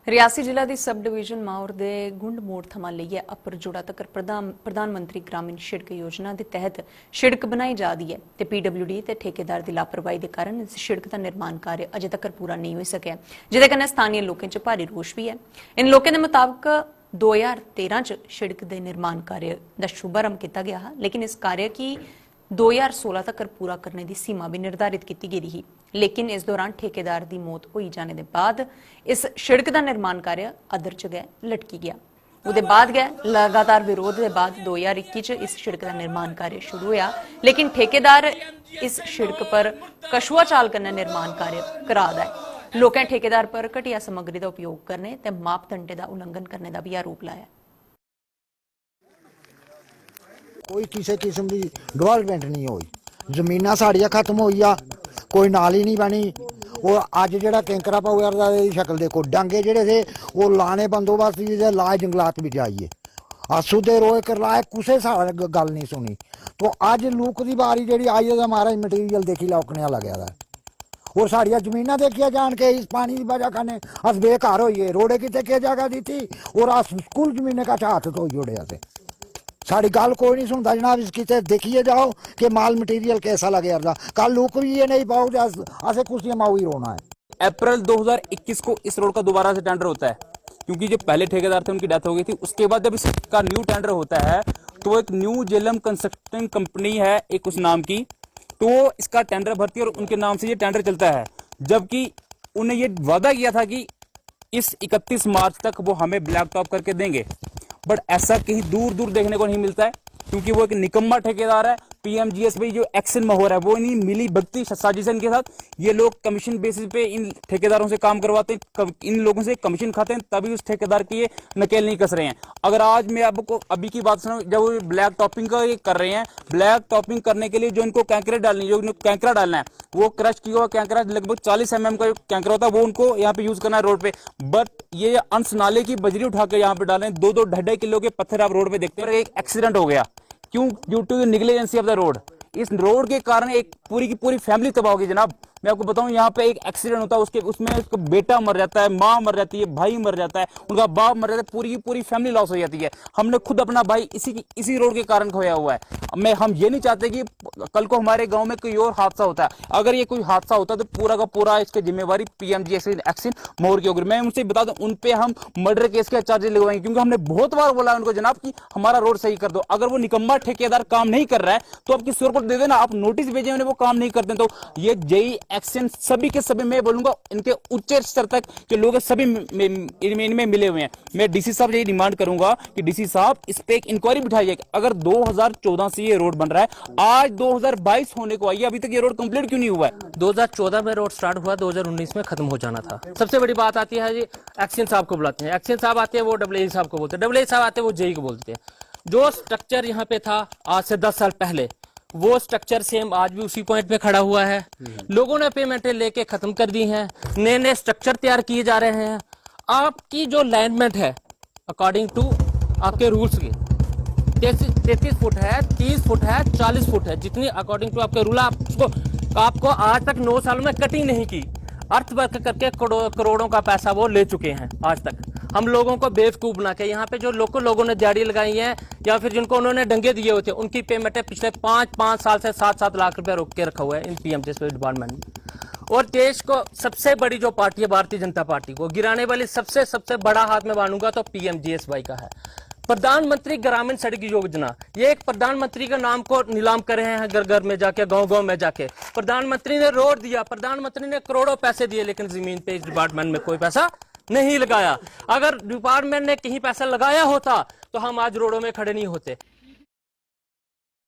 रियासी जिला दी sub division Mahaur दे गुंड मोड़ थमां लेइयै अपर जोड़ा तक्कर प्रधानमंत्री ग्रामीण शिड़क योजना दे तहत शिड़क बनाई जा दी है ते पीडब्ल्यूडी ते ठेकेदार दी लापरवाही दे कारण इस शिड़क दा निर्माण कार्य अजे तक्कर पूरा नहीं होई सकेआ, जिदे कन्नै स्थानीय लोकें च भारी रोष भी है। इन लोकें दे मुताबक 2013 च शिड़क दे निर्माण कार्य दा शुभारंभ किया गया हा, लेकिन इस कार्य की 2016 तक पूरा करने की सीमा भी निर्धारित की गई ही, लेकिन इस दौरान ठेकेदार की मौत हो जाने के बाद इस सड़क का निर्माण कार्य अधर च गए लटकी गया। उसके बाद गए लगातार विरोध के बाद 2021 इस सड़क का निर्माण कार्य शुरू होया, लेकिन ठेकेदार इस सड़क पर कछुआ चाल करने निर्माण कार्य करा दा है। लोकें ठेकेदार पर घटिया सामग्री का उपयोग करने ते मापदंडे का उल्लंघन करने का भी आरोप लाया। कोई किसी किस्म की डिवेलपमेंट नहीं हुई, जमीना साड़ियां खत्म हुई आ, कोई नाली नहीं बनी। और अज जो कैंकरा पावर की शक्ल देखो, डांगे जोड़े थे वो लाने बंदोबस्त लाए जंगलात भी जाइए, आंसू दे रोए कर लाए, कुछ गल नहीं सुनी। तो अज लूक की बारी जी आई है, महाराज मटीरियल देखी लौकने लग्या है और साड़ियां जमीना देखिया जान के इस पानी की वजह कने अस बेकार होइए। रोडे कितने क्या जगह दी थी और अस स्कूल जमीने का हाथ धोई जोड़े असे, साड़ी गल कोई नहीं सुनता जनाब। इसकी देखिए जाओ कि माल मटीरियल कैसा लगे यार, कल लुक भी ये नहीं पाओ ऐसे कुछ माऊ ही रोना है। अप्रैल 2021 को इस रोड का दोबारा से टेंडर होता है, क्योंकि जो पहले ठेकेदार थे उनकी डेथ हो गई थी। उसके बाद जब इसका न्यू टेंडर होता है तो वो एक न्यू जेलम कंस्ट्रक्शन कंपनी है एक उस नाम की, तो इसका टेंडर भरती है और उनके नाम से ये टेंडर चलता है। जबकि उन्हें ये वादा किया था कि इस 31 मार्च तक वो हमें ब्लैक टॉप करके देंगे, बट ऐसा कहीं दूर दूर देखने को नहीं मिलता है, क्योंकि वो एक निकम्मा ठेकेदार है। पीएमजीएस पे जो एक्शन में हो रहा है वो नहीं मिली भक्ति साजिशन के साथ ये लोग कमीशन बेसिस पे इन ठेकेदारों से काम करवाते हैं, इन लोगों से कमीशन खाते हैं, तभी उस ठेकेदार की ये नकेल नहीं कस रहे हैं। अगर आज मैं आपको अभी की बात सुनाऊं, जब वो ब्लैक टॉपिंग का ये कर रहे हैं, ब्लैक टॉपिंग करने के लिए जो इनको कैंकरे डालनी, जो कैंकरा डालना है वो क्रश किया हुआ कैंकरा लगभग 40 mm का कैंकरा होता है, वो उनको यहाँ पे यूज करना है रोड पे। बट ये अंश नाले की बजरी उठा के यहाँ पे डाले, 2-2 ढाई किलो के पत्थर आप रोड पे देखते हैं। एक एक्सीडेंट हो गया, क्यों? Due to negligence of the road. इस रोड के कारण एक पूरी की पूरी फैमिली तबाह होगी जनाब। मैं आपको बताऊं, यहाँ पे एक एक्सीडेंट होता है, उसमें उसका बेटा मर जाता है, माँ मर जाती है, भाई मर जाता है, उनका बाप मर जाता है, पूरी की पूरी फैमिली लॉस हो जाती है। हमने खुद अपना भाई इसी रोड के कारण खोया हुआ है। हम ये नहीं चाहते कि कल को हमारे गांव में कोई और हादसा होता है। अगर ये कोई हादसा होता है तो पूरा का पूरा इसकी जिम्मेवारी पीएमजीएस एक्शन मोहर की होगी। मैं उनसे बता दूं, उन पे हम मर्डर केस के चार्जेस लगवाएंगे, क्योंकि हमने बहुत बार बोला उनको जनाब कि हमारा रोड सही कर दो। अगर वो निकम्मा ठेकेदार काम नहीं कर रहा है तो आप किसी और को दे देना, आप नोटिस भेजे उन्हें, वो काम नहीं करते। तो ये जेई एक्शन सभी के सभी, मैं बोलूंगा इनके उच्च स्तर तक के लोग सभी इनमें मिले हुए हैं। मैं डीसी साहब यही डिमांड करूंगा कि डीसी साहब इस पे एक इंक्वायरी बिठाइए। अगर 2014 से ये रोड बन रहा है, आज 2022 होने को आई है, अभी तक ये रोड कंप्लीट क्यों नहीं हुआ है? 2014 में रोड स्टार्ट हुआ, 2019 में खत्म हो जाना था। सबसे बड़ी बात आती है जी, एक्शन साहब को बुलाते हैं, एक्शन साहब आते हैं वो डब्ल्यू साहब को बोलते हैं, डब्ल्यू साहब आते हैं वो जेई को बोलते हैं। जो स्ट्रक्चर यहाँ पे था आज से 10 साल पहले, वो स्ट्रक्चर सेम आज भी उसी पॉइंट पे खड़ा हुआ है। लोगों ने पेमेंटें लेके खत्म कर दी हैं, नए नए स्ट्रक्चर तैयार किए जा रहे हैं। आपकी जो लाइनमेंट है अकॉर्डिंग टू आपके रूल्स के 33 फुट है, 30 फुट है, 40 फुट है, जितनी अकॉर्डिंग टू आपके रूल आपको आज तक 9 सालों में कटिंग नहीं की। अर्थ वर्क करके करोड़ों का पैसा वो ले चुके हैं। आज तक हम लोगों को बेवकूफ बना के यहाँ पे जो लोगों ने दिहाड़ी लगाई है या फिर जिनको उन्होंने डंगे दिए हुए थे, उनकी पेमेंटें पिछले 5 साल से 7-7 लाख रुपए रोक के रखा हुआ है इन पीएमजीएस डिपार्टमेंट में। और देश को सबसे बड़ी जो पार्टी है भारतीय जनता पार्टी को गिराने वाली सबसे बड़ा हाथ में मानूंगा तो पीएमजीएसवाई का है। प्रधानमंत्री ग्रामीण सड़क योजना, ये एक प्रधानमंत्री के नाम को नीलाम कर रहे हैं, घर घर में जाके, गांव में जाके। प्रधानमंत्री ने रोड दिया, प्रधानमंत्री ने करोड़ों पैसे दिए, लेकिन जमीन पे इस डिपार्टमेंट में कोई पैसा नहीं लगाया। अगर डिपार्टमेंट ने कहीं पैसा लगाया होता तो हम आज रोडों में खड़े नहीं होते।